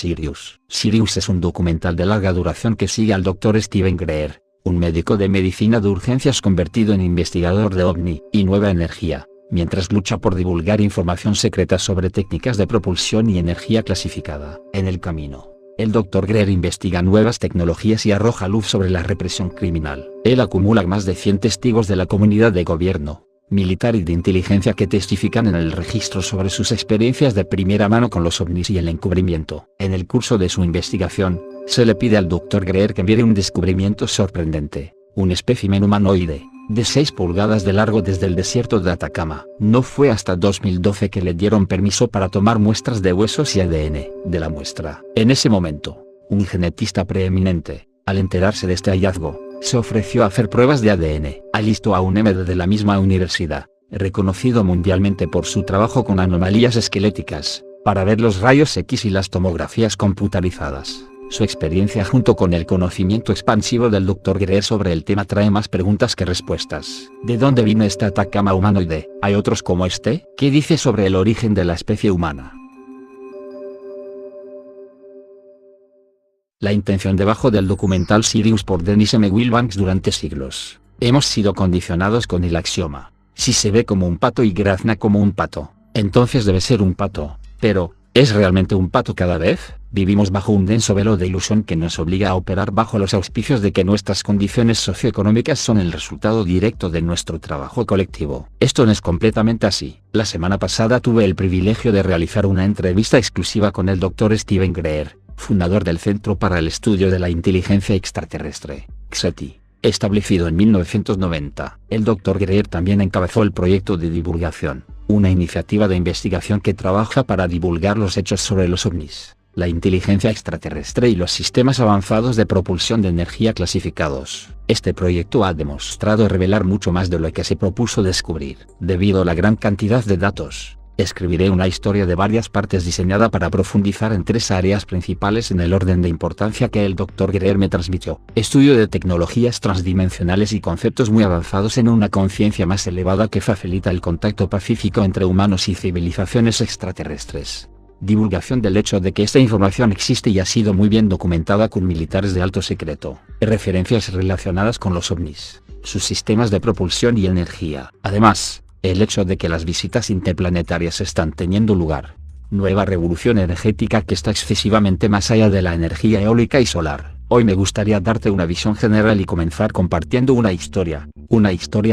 Sirius. Sirius es un documental de larga duración que sigue al Dr. Steven Greer, un médico de medicina de urgencias convertido en investigador de OVNI y nueva energía, mientras lucha por divulgar información secreta sobre técnicas de propulsión y energía clasificada. En el camino, el Dr. Greer investiga nuevas tecnologías y arroja luz sobre la represión criminal. Él acumula más de 100 testigos de la comunidad de gobierno, militar y de inteligencia que testifican en el registro sobre sus experiencias de primera mano con los ovnis y el encubrimiento. En el curso de su investigación, se le pide al Dr. Greer que envíe un descubrimiento sorprendente, un espécimen humanoide, de 6 pulgadas de largo desde el desierto de Atacama. No fue hasta 2012 que le dieron permiso para tomar muestras de huesos y ADN de la muestra. En ese momento, un genetista preeminente, al enterarse de este hallazgo, se ofreció a hacer pruebas de ADN. Alistó a un MD de la misma universidad, reconocido mundialmente por su trabajo con anomalías esqueléticas, para ver los rayos X y las tomografías computarizadas. Su experiencia junto con el conocimiento expansivo del Dr. Greer sobre el tema trae más preguntas que respuestas. ¿De dónde vino este Atacama humanoide? ¿Hay otros como este? ¿Qué dice sobre el origen de la especie humana? La intención debajo del documental Sirius por Dennis M. Wilbanks. Durante siglos, hemos sido condicionados con el axioma: si se ve como un pato y grazna como un pato, entonces debe ser un pato. Pero, ¿es realmente un pato cada vez? Vivimos bajo un denso velo de ilusión que nos obliga a operar bajo los auspicios de que nuestras condiciones socioeconómicas son el resultado directo de nuestro trabajo colectivo. Esto no es completamente así. La semana pasada tuve el privilegio de realizar una entrevista exclusiva con el Dr. Steven Greer, fundador del Centro para el Estudio de la Inteligencia Extraterrestre, XETI, establecido en 1990. El Dr. Greer también encabezó el proyecto de divulgación, una iniciativa de investigación que trabaja para divulgar los hechos sobre los ovnis, la inteligencia extraterrestre y los sistemas avanzados de propulsión de energía clasificados. Este proyecto ha demostrado revelar mucho más de lo que se propuso descubrir. Debido a la gran cantidad de datos, escribiré una historia de varias partes diseñada para profundizar en 3 áreas principales en el orden de importancia que el Dr. Greer me transmitió: estudio de tecnologías transdimensionales y conceptos muy avanzados en una conciencia más elevada que facilita el contacto pacífico entre humanos y civilizaciones extraterrestres; divulgación del hecho de que esta información existe y ha sido muy bien documentada con militares de alto secreto; referencias relacionadas con los ovnis, sus sistemas de propulsión y energía. Además, el hecho de que las visitas interplanetarias están teniendo lugar. Nueva revolución energética que está excesivamente más allá de la energía eólica y solar. Hoy me gustaría darte una visión general y comenzar compartiendo una historia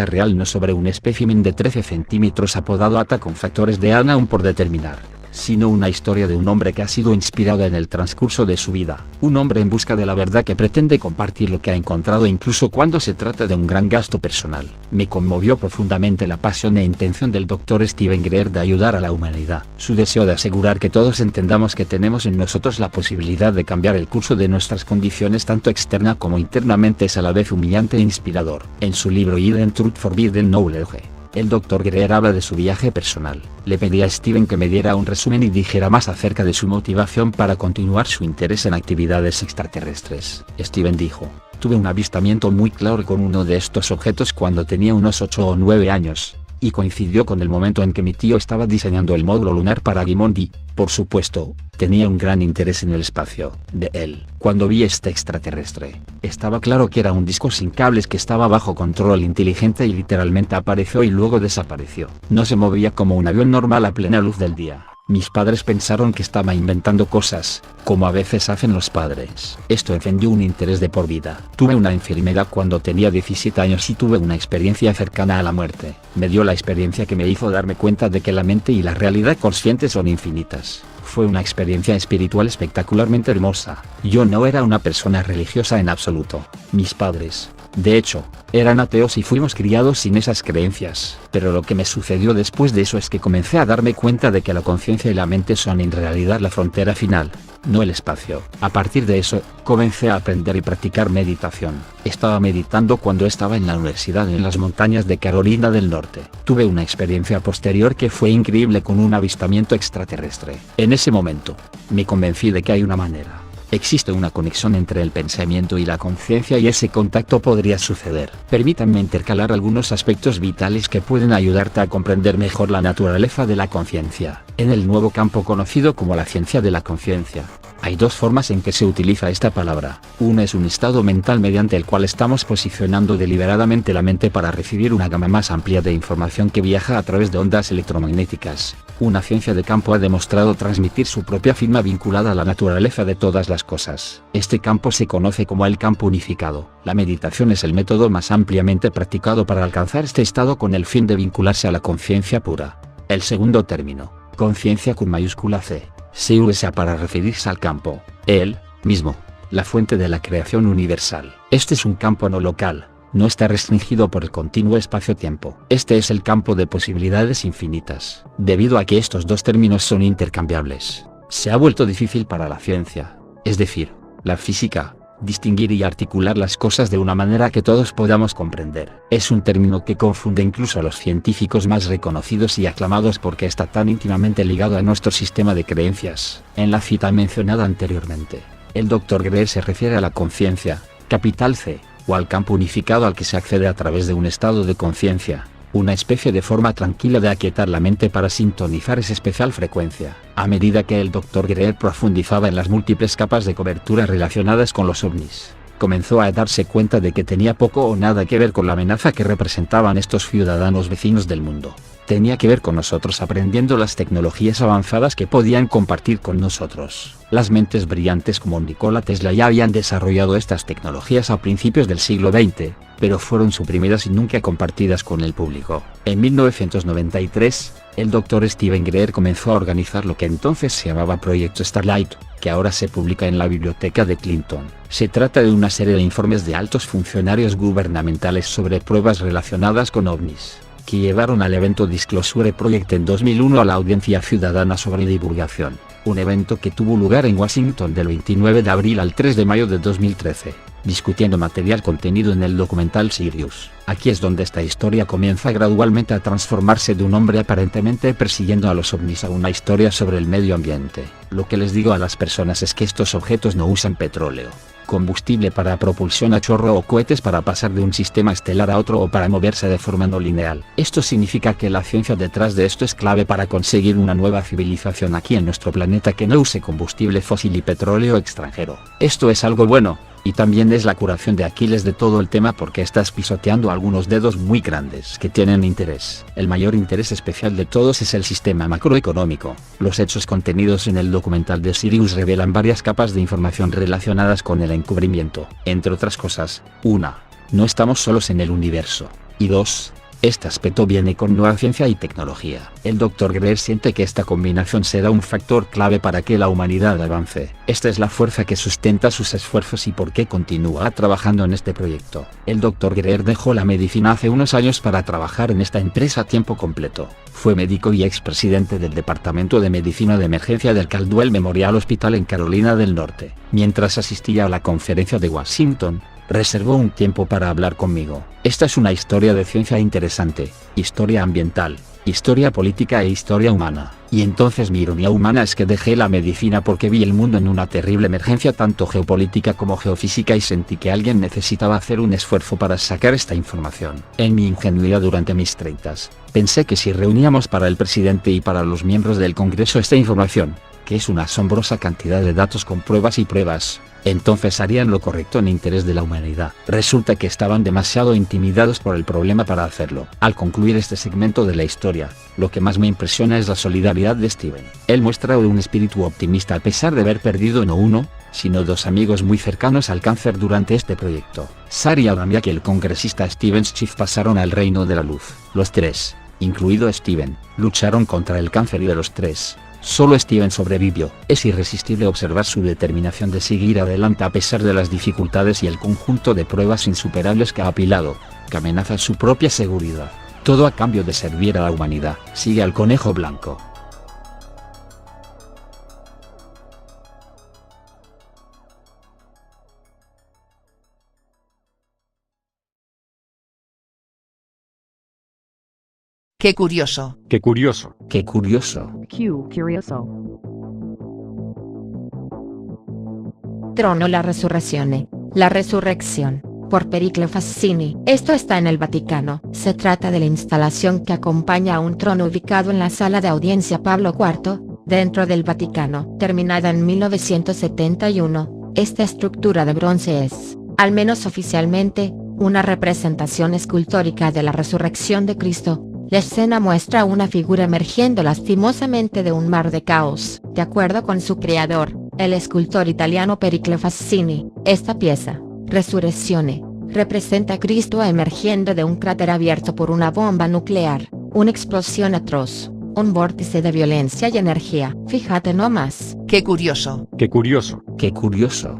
real, no sobre un espécimen de 13 centímetros apodado Ata con factores de ANA aún por determinar, sino una historia de un hombre que ha sido inspirado en el transcurso de su vida, un hombre en busca de la verdad que pretende compartir lo que ha encontrado incluso cuando se trata de un gran gasto personal. Me conmovió profundamente la pasión e intención del Dr. Steven Greer de ayudar a la humanidad, su deseo de asegurar que todos entendamos que tenemos en nosotros la posibilidad de cambiar el curso de nuestras condiciones tanto externa como internamente es a la vez humillante e inspirador. En su libro Hidden Truth Forbidden Knowledge, el Dr. Greer habla de su viaje personal. Le pedí a Steven que me diera un resumen y dijera más acerca de su motivación para continuar su interés en actividades extraterrestres. Steven dijo: tuve un avistamiento muy claro con uno de estos objetos cuando tenía unos 8 o 9 años, y coincidió con el momento en que mi tío estaba diseñando el módulo lunar para Gimondi. Por supuesto, tenía un gran interés en el espacio. De él, cuando vi este extraterrestre, estaba claro que era un disco sin cables que estaba bajo control inteligente y literalmente apareció y luego desapareció. No se movía como un avión normal a plena luz del día. Mis padres pensaron que estaba inventando cosas, como a veces hacen los padres. Esto encendió un interés de por vida. Tuve una enfermedad cuando tenía 17 años y tuve una experiencia cercana a la muerte. Me dio la experiencia que me hizo darme cuenta de que la mente y la realidad consciente son infinitas. Fue una experiencia espiritual espectacularmente hermosa. Yo no era una persona religiosa en absoluto. Mis padres, de hecho, eran ateos y fuimos criados sin esas creencias. Pero lo que me sucedió después de eso es que comencé a darme cuenta de que la conciencia y la mente son en realidad la frontera final, no el espacio. A partir de eso, comencé a aprender y practicar meditación. Estaba meditando cuando estaba en la universidad en las montañas de Carolina del Norte. Tuve una experiencia posterior que fue increíble con un avistamiento extraterrestre. En ese momento, me convencí de que hay una manera. Existe una conexión entre el pensamiento y la conciencia y ese contacto podría suceder. Permítanme intercalar algunos aspectos vitales que pueden ayudarte a comprender mejor la naturaleza de la conciencia. En el nuevo campo conocido como la ciencia de la conciencia, Hay dos formas en que se utiliza esta palabra. Una es un estado mental mediante el cual estamos posicionando deliberadamente la mente para recibir una gama más amplia de información que viaja a través de ondas electromagnéticas. Una ciencia de campo ha demostrado transmitir su propia firma vinculada a la naturaleza de todas las cosas. Este campo se conoce como el campo unificado. La meditación es el método más ampliamente practicado para alcanzar este estado con el fin de vincularse a la conciencia pura. El segundo término, conciencia con mayúscula C, se usa para referirse al campo, él mismo, la fuente de la creación universal. Este es un campo no local, no está restringido por el continuo espacio-tiempo. Este es el campo de posibilidades infinitas. Debido a que estos dos términos son intercambiables, se ha vuelto difícil para la ciencia, es decir, la física, distinguir y articular las cosas de una manera que todos podamos comprender. Es un término que confunde incluso a los científicos más reconocidos y aclamados porque está tan íntimamente ligado a nuestro sistema de creencias. En la cita mencionada anteriormente, el Dr. Greer se refiere a la conciencia, capital C, o al campo unificado al que se accede a través de un estado de conciencia, una especie de forma tranquila de aquietar la mente para sintonizar esa especial frecuencia. A medida que el Dr. Greer profundizaba en las múltiples capas de cobertura relacionadas con los ovnis, comenzó a darse cuenta de que tenía poco o nada que ver con la amenaza que representaban estos ciudadanos vecinos del mundo. Tenía que ver con nosotros aprendiendo las tecnologías avanzadas que podían compartir con nosotros. Las mentes brillantes como Nikola Tesla ya habían desarrollado estas tecnologías a principios del siglo XX, pero fueron suprimidas y nunca compartidas con el público. En 1993, el Dr. Steven Greer comenzó a organizar lo que entonces se llamaba Proyecto Starlight, que ahora se publica en la biblioteca de Clinton. Se trata de una serie de informes de altos funcionarios gubernamentales sobre pruebas relacionadas con ovnis, que llevaron al evento Disclosure Project en 2001 a la audiencia ciudadana sobre divulgación, un evento que tuvo lugar en Washington del 29 de abril al 3 de mayo de 2013, discutiendo material contenido en el documental Sirius. Aquí es donde esta historia comienza gradualmente a transformarse de un hombre aparentemente persiguiendo a los ovnis a una historia sobre el medio ambiente. Lo que les digo a las personas es que estos objetos no usan petróleo, combustible para propulsión a chorro o cohetes para pasar de un sistema estelar a otro o para moverse de forma no lineal. Esto significa que la ciencia detrás de esto es clave para conseguir una nueva civilización aquí en nuestro planeta que no use combustible fósil y petróleo extranjero. Esto es algo bueno, y también es la curación de Aquiles de todo el tema porque estás pisoteando algunos dedos muy grandes que tienen interés. El mayor interés especial de todos es el sistema macroeconómico. Los hechos contenidos en el documental de Sirius revelan varias capas de información relacionadas con el encubrimiento. Entre otras cosas, 1. No estamos solos en el universo. Y 2. Este aspecto viene con nueva ciencia y tecnología. El Dr. Greer siente que esta combinación será un factor clave para que la humanidad avance. Esta es la fuerza que sustenta sus esfuerzos y por qué continúa trabajando en este proyecto. El Dr. Greer dejó la medicina hace unos años para trabajar en esta empresa a tiempo completo. Fue médico y expresidente del Departamento de Medicina de Emergencia del Caldwell Memorial Hospital en Carolina del Norte. Mientras asistía a la conferencia de Washington, reservó un tiempo para hablar conmigo. Esta es una historia de ciencia interesante, historia ambiental, historia política e historia humana. Y entonces mi ironía humana es que dejé la medicina porque vi el mundo en una terrible emergencia tanto geopolítica como geofísica y sentí que alguien necesitaba hacer un esfuerzo para sacar esta información. En mi ingenuidad durante mis 30s, pensé que si reuníamos para el presidente y para los miembros del Congreso esta información, que es una asombrosa cantidad de datos con pruebas y pruebas, entonces harían lo correcto en interés de la humanidad. Resulta que estaban demasiado intimidados por el problema para hacerlo. Al concluir este segmento de la historia, lo que más me impresiona es la solidaridad de Steven. Él muestra un espíritu optimista a pesar de haber perdido no uno, sino dos amigos muy cercanos al cáncer durante este proyecto. Sari y Adamiak y el congresista Steven Schiff pasaron al reino de la luz. Los tres, incluido Steven, lucharon contra el cáncer y de los tres, solo Steven sobrevivió. Es irresistible observar su determinación de seguir adelante a pesar de las dificultades y el conjunto de pruebas insuperables que ha apilado, que amenaza su propia seguridad. Todo a cambio de servir a la humanidad. Sigue al conejo blanco. Qué curioso. Qué curioso. Qué curioso. Curioso. Trono la resurrección. La resurrección, por Pericle Fassini. Esto está en el Vaticano. Se trata de la instalación que acompaña a un trono ubicado en la sala de audiencia Pablo IV, dentro del Vaticano. Terminada en 1971, esta estructura de bronce es, al menos oficialmente, una representación escultórica de la resurrección de Cristo. La escena muestra a una figura emergiendo lastimosamente de un mar de caos. De acuerdo con su creador, el escultor italiano Pericle Fassini, esta pieza, Resurrezione, representa a Cristo emergiendo de un cráter abierto por una bomba nuclear, una explosión atroz, un vórtice de violencia y energía. Fíjate nomás. Qué curioso. Qué curioso. Qué curioso.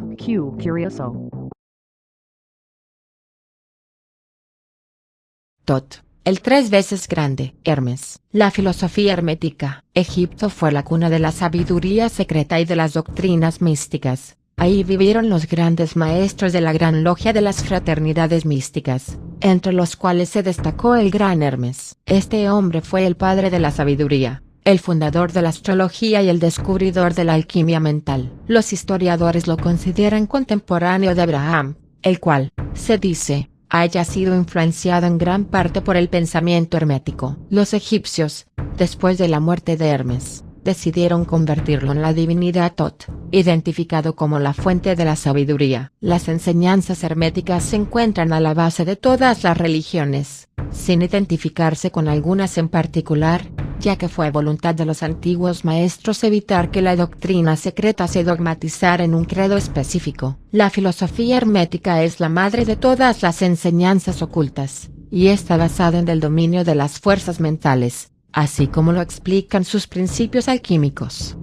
Tot, el 3 veces grande. Hermes. La filosofía hermética. Egipto fue la cuna de la sabiduría secreta y de las doctrinas místicas. Ahí vivieron los grandes maestros de la gran logia de las fraternidades místicas, entre los cuales se destacó el gran Hermes. Este hombre fue el padre de la sabiduría, el fundador de la astrología y el descubridor de la alquimia mental. Los historiadores lo consideran contemporáneo de Abraham, el cual, se dice, haya sido influenciado en gran parte por el pensamiento hermético. Los egipcios, después de la muerte de Hermes, decidieron convertirlo en la divinidad Tot, identificado como la fuente de la sabiduría. Las enseñanzas herméticas se encuentran a la base de todas las religiones, sin identificarse con algunas en particular, ya que fue voluntad de los antiguos maestros evitar que la doctrina secreta se dogmatizara en un credo específico. La filosofía hermética es la madre de todas las enseñanzas ocultas, y está basada en el dominio de las fuerzas mentales, así como lo explican sus principios alquímicos.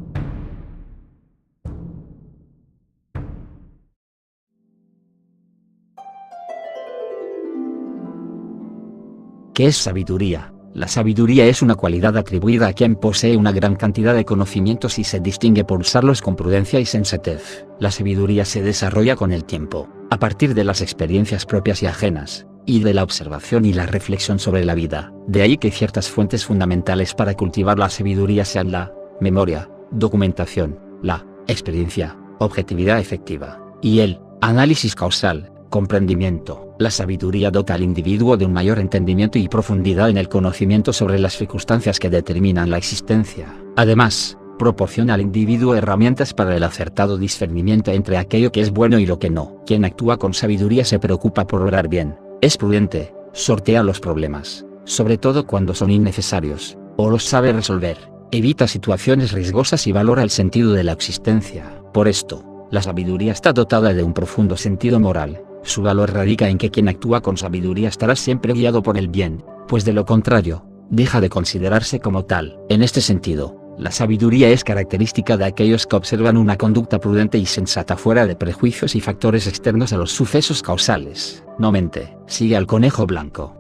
¿Qué es sabiduría? La sabiduría es una cualidad atribuida a quien posee una gran cantidad de conocimientos y se distingue por usarlos con prudencia y sensatez. La sabiduría se desarrolla con el tiempo, a partir de las experiencias propias y ajenas, y de la observación y la reflexión sobre la vida. De ahí que ciertas fuentes fundamentales para cultivar la sabiduría sean la memoria, documentación, la experiencia, objetividad efectiva, y el análisis causal, comprendimiento. La sabiduría dota al individuo de un mayor entendimiento y profundidad en el conocimiento sobre las circunstancias que determinan la existencia. Además, proporciona al individuo herramientas para el acertado discernimiento entre aquello que es bueno y lo que no. Quien actúa con sabiduría se preocupa por obrar bien, es prudente, sortea los problemas, sobre todo cuando son innecesarios, o los sabe resolver, evita situaciones riesgosas y valora el sentido de la existencia. Por esto, la sabiduría está dotada de un profundo sentido moral. Su valor radica en que quien actúa con sabiduría estará siempre guiado por el bien, pues de lo contrario, deja de considerarse como tal. En este sentido, la sabiduría es característica de aquellos que observan una conducta prudente y sensata fuera de prejuicios y factores externos a los sucesos causales. No mente, sigue al conejo blanco.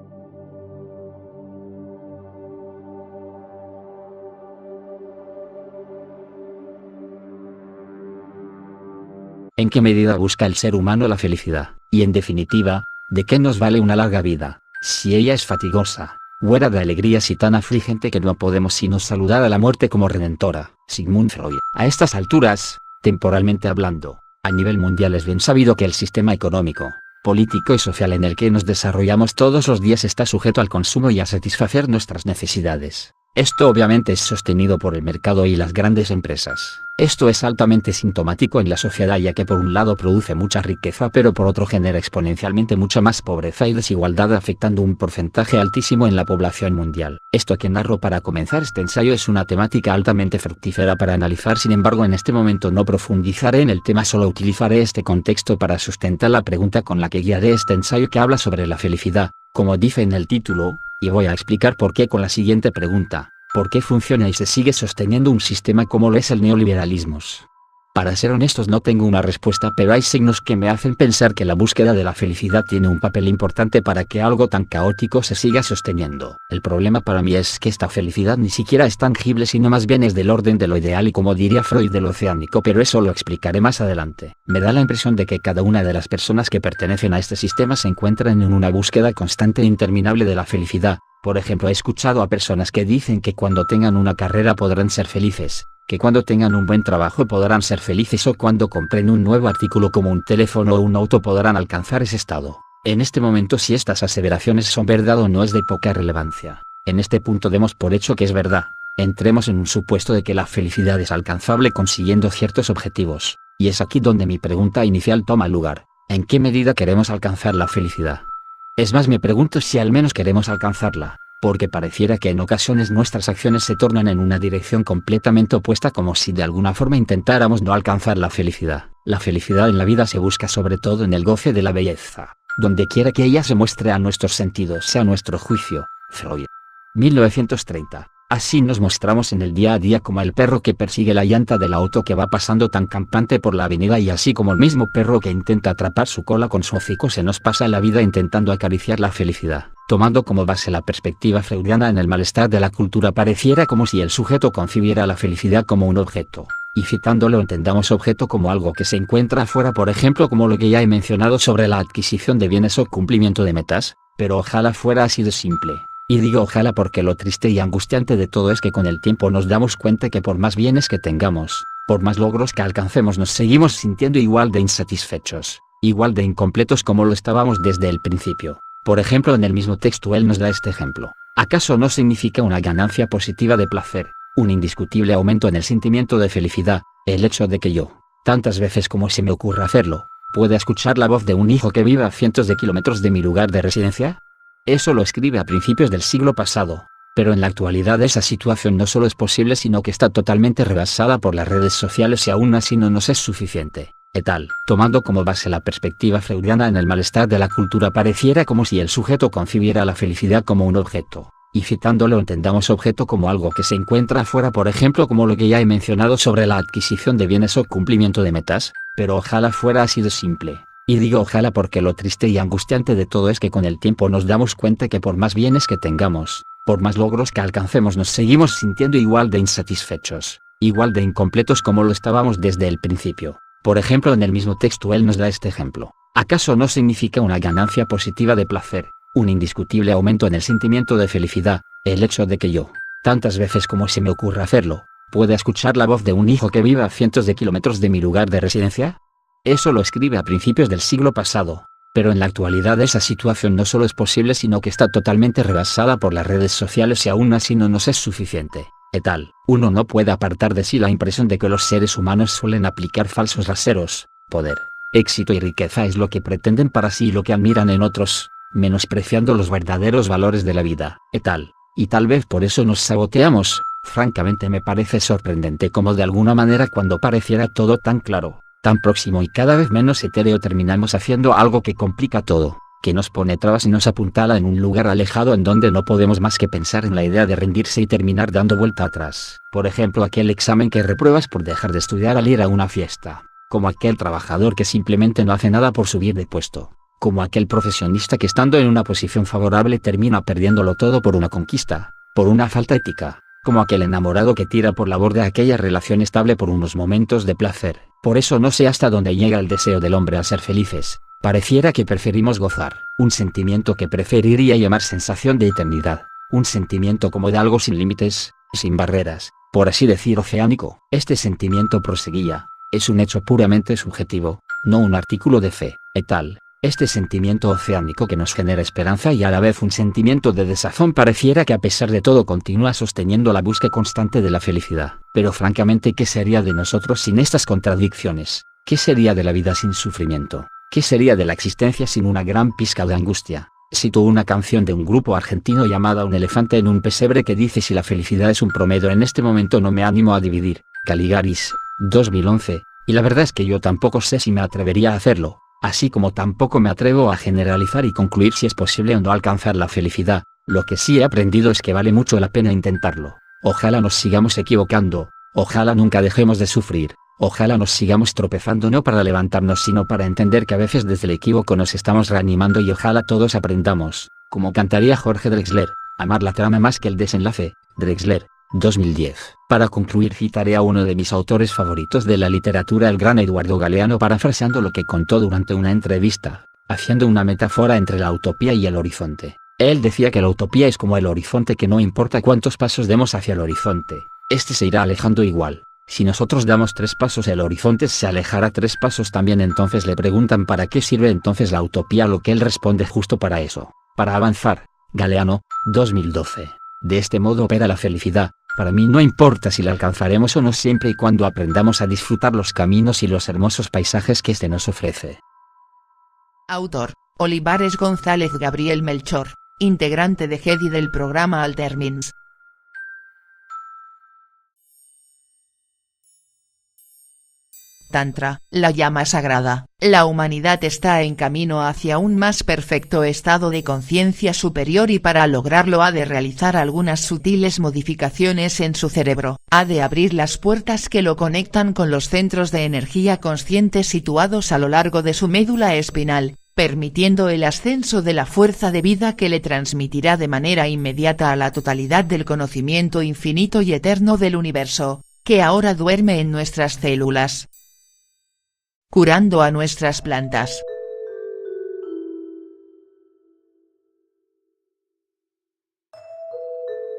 ¿En qué medida busca el ser humano la felicidad? Y en definitiva, ¿de qué nos vale una larga vida, si ella es fatigosa, huera de alegrías y tan afligente que no podemos sino saludar a la muerte como redentora? Sigmund Freud. A estas alturas, temporalmente hablando, a nivel mundial es bien sabido que el sistema económico, político y social en el que nos desarrollamos todos los días está sujeto al consumo y a satisfacer nuestras necesidades. Esto obviamente es sostenido por el mercado y las grandes empresas. Esto es altamente sintomático en la sociedad, ya que por un lado produce mucha riqueza pero por otro genera exponencialmente mucha más pobreza y desigualdad, afectando un porcentaje altísimo en la población mundial. Esto que narro para comenzar este ensayo es una temática altamente fructífera para analizar, sin embargo en este momento no profundizaré en el tema, solo utilizaré este contexto para sustentar la pregunta con la que guiaré este ensayo, que habla sobre la felicidad, como dice en el título, y voy a explicar por qué con la siguiente pregunta: ¿por qué funciona y se sigue sosteniendo un sistema como lo es el neoliberalismo? Para ser honestos, no tengo una respuesta, pero hay signos que me hacen pensar que la búsqueda de la felicidad tiene un papel importante para que algo tan caótico se siga sosteniendo. El problema para mí es que esta felicidad ni siquiera es tangible, sino más bien es del orden de lo ideal y, como diría Freud, de lo oceánico, pero eso lo explicaré más adelante. Me da la impresión de que cada una de las personas que pertenecen a este sistema se encuentran en una búsqueda constante e interminable de la felicidad. Por ejemplo, he escuchado a personas que dicen que cuando tengan una carrera podrán ser felices, que cuando tengan un buen trabajo podrán ser felices, o cuando compren un nuevo artículo como un teléfono o un auto podrán alcanzar ese estado. En este momento, si estas aseveraciones son verdad o no es de poca relevancia. En este punto demos por hecho que es verdad, entremos en un supuesto de que la felicidad es alcanzable consiguiendo ciertos objetivos, y es aquí donde mi pregunta inicial toma lugar: ¿en qué medida queremos alcanzar la felicidad? Es más, me pregunto si al menos queremos alcanzarla, porque pareciera que en ocasiones nuestras acciones se tornan en una dirección completamente opuesta, como si de alguna forma intentáramos no alcanzar la felicidad. La felicidad en la vida se busca sobre todo en el goce de la belleza, donde quiera que ella se muestre a nuestros sentidos, sea nuestro juicio. Freud. 1930. Así nos mostramos en el día a día como el perro que persigue la llanta del auto que va pasando tan campante por la avenida, y así como el mismo perro que intenta atrapar su cola con su hocico se nos pasa la vida intentando acariciar la felicidad. Tomando como base la perspectiva freudiana, en el malestar de la cultura pareciera como si el sujeto concibiera la felicidad como un objeto, y citándolo entendamos objeto como algo que se encuentra afuera, por ejemplo como lo que ya he mencionado sobre la adquisición de bienes o cumplimiento de metas, pero ojalá fuera así de simple. Y digo ojalá porque lo triste y angustiante de todo es que con el tiempo nos damos cuenta que por más bienes que tengamos, por más logros que alcancemos, nos seguimos sintiendo igual de insatisfechos, igual de incompletos como lo estábamos desde el principio. Por ejemplo, en el mismo texto él nos da este ejemplo: ¿acaso no significa una ganancia positiva de placer, un indiscutible aumento en el sentimiento de felicidad, el hecho de que yo, tantas veces como se me ocurra hacerlo, pueda escuchar la voz de un hijo que vive a cientos de kilómetros de mi lugar de residencia? Eso lo escribe a principios del siglo pasado, pero en la actualidad esa situación no solo es posible, sino que está totalmente rebasada por las redes sociales, y aún así no nos es suficiente. Et al. Tomando como base la perspectiva freudiana, en el malestar de la cultura pareciera como si el sujeto concibiera la felicidad como un objeto, y citándolo entendamos objeto como algo que se encuentra afuera, por ejemplo como lo que ya he mencionado sobre la adquisición de bienes o cumplimiento de metas, pero ojalá fuera así de simple. Y digo ojalá porque lo triste y angustiante de todo es que con el tiempo nos damos cuenta que por más bienes que tengamos, por más logros que alcancemos, nos seguimos sintiendo igual de insatisfechos, igual de incompletos como lo estábamos desde el principio. Por ejemplo, en el mismo texto él nos da este ejemplo: ¿acaso no significa una ganancia positiva de placer, un indiscutible aumento en el sentimiento de felicidad, el hecho de que yo, tantas veces como se me ocurra hacerlo, pueda escuchar la voz de un hijo que vive a cientos de kilómetros de mi lugar de residencia? Eso lo escribe a principios del siglo pasado, pero en la actualidad esa situación no solo es posible, sino que está totalmente rebasada por las redes sociales, y aún así no nos es suficiente. Et al. Uno no puede apartar de sí la impresión de que los seres humanos suelen aplicar falsos raseros: poder, éxito y riqueza es lo que pretenden para sí y lo que admiran en otros, menospreciando los verdaderos valores de la vida. Et al. Y tal vez por eso nos saboteamos. Francamente me parece sorprendente cómo de alguna manera, cuando pareciera todo tan claro, tan próximo y cada vez menos etéreo, terminamos haciendo algo que complica todo, que nos pone trabas y nos apuntala en un lugar alejado en donde no podemos más que pensar en la idea de rendirse y terminar dando vuelta atrás. Por ejemplo, aquel examen que repruebas por dejar de estudiar al ir a una fiesta, como aquel trabajador que simplemente no hace nada por subir de puesto, como aquel profesionista que estando en una posición favorable termina perdiéndolo todo por una conquista, por una falta ética, como aquel enamorado que tira por la borda aquella relación estable por unos momentos de placer. Por eso no sé hasta dónde llega el deseo del hombre a ser felices. Pareciera que preferimos gozar, un sentimiento que preferiría llamar sensación de eternidad, un sentimiento como de algo sin límites, sin barreras, por así decir oceánico. Este sentimiento, proseguía, es un hecho puramente subjetivo, no un artículo de fe. Et al. Este sentimiento oceánico que nos genera esperanza y a la vez un sentimiento de desazón pareciera que a pesar de todo continúa sosteniendo la búsqueda constante de la felicidad. Pero francamente, ¿qué sería de nosotros sin estas contradicciones? ¿Qué sería de la vida sin sufrimiento? ¿Qué sería de la existencia sin una gran pizca de angustia? Cito una canción de un grupo argentino llamada Un elefante en un pesebre que dice: si la felicidad es un promedio, en este momento no me animo a dividir. Caligaris, 2011, y la verdad es que yo tampoco sé si me atrevería a hacerlo. Así como tampoco me atrevo a generalizar y concluir si es posible o no alcanzar la felicidad. Lo que sí he aprendido es que vale mucho la pena intentarlo. Ojalá nos sigamos equivocando, ojalá nunca dejemos de sufrir, ojalá nos sigamos tropezando no para levantarnos sino para entender que a veces desde el equívoco nos estamos reanimando, y ojalá todos aprendamos, como cantaría Jorge Drexler, amar la trama más que el desenlace. Drexler, 2010. Para concluir citaré a uno de mis autores favoritos de la literatura, el gran Eduardo Galeano, parafraseando lo que contó durante una entrevista, haciendo una metáfora entre la utopía y el horizonte. Él decía que la utopía es como el horizonte, que no importa cuántos pasos demos hacia el horizonte, este se irá alejando igual. Si nosotros damos 3 pasos, el horizonte se alejará 3 pasos también. Entonces le preguntan ¿para qué sirve entonces la utopía? Lo que él responde: justo para eso, para avanzar. Galeano, 2012. De este modo opera la felicidad, Para mí no importa si la alcanzaremos o no siempre y cuando aprendamos a disfrutar los caminos y los hermosos paisajes que este nos ofrece. Autor: Olivares González Gabriel Melchor, integrante de Jedi del programa Altermins. Tantra, la llama sagrada. La humanidad está en camino hacia un más perfecto estado de conciencia superior y para lograrlo ha de realizar algunas sutiles modificaciones en su cerebro, ha de abrir las puertas que lo conectan con los centros de energía consciente situados a lo largo de su médula espinal, permitiendo el ascenso de la fuerza de vida que le transmitirá de manera inmediata a la totalidad del conocimiento infinito y eterno del universo, que ahora duerme en nuestras células, curando a nuestras plantas.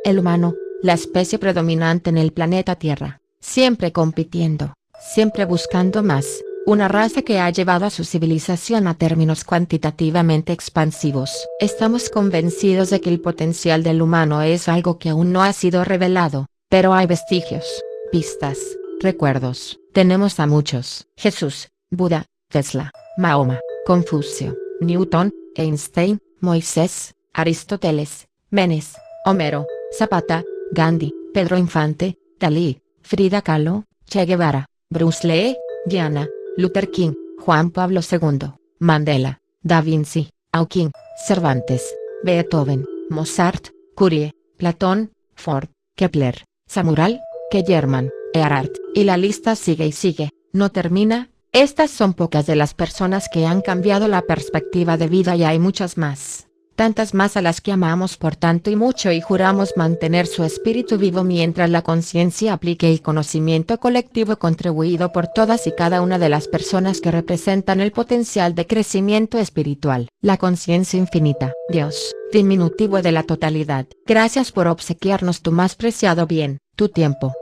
El humano, la especie predominante en el planeta Tierra, siempre compitiendo, siempre buscando más, una raza que ha llevado a su civilización a términos cuantitativamente expansivos. Estamos convencidos de que el potencial del humano es algo que aún no ha sido revelado, pero hay vestigios, pistas, recuerdos. Tenemos a muchos: Jesús, Buda, Tesla, Mahoma, Confucio, Newton, Einstein, Moisés, Aristóteles, Menes, Homero, Zapata, Gandhi, Pedro Infante, Dalí, Frida Kahlo, Che Guevara, Bruce Lee, Diana, Luther King, Juan Pablo II, Mandela, Da Vinci, Hawking, Cervantes, Beethoven, Mozart, Curie, Platón, Ford, Kepler, Samurai, Kellerman, Earhart, y la lista sigue y sigue, no termina. Estas son pocas de las personas que han cambiado la perspectiva de vida y hay muchas más, tantas más a las que amamos por tanto y mucho y juramos mantener su espíritu vivo mientras la conciencia aplique el conocimiento colectivo contribuido por todas y cada una de las personas que representan el potencial de crecimiento espiritual. La conciencia infinita, Dios, diminutivo de la totalidad. Gracias por obsequiarnos tu más preciado bien, tu tiempo.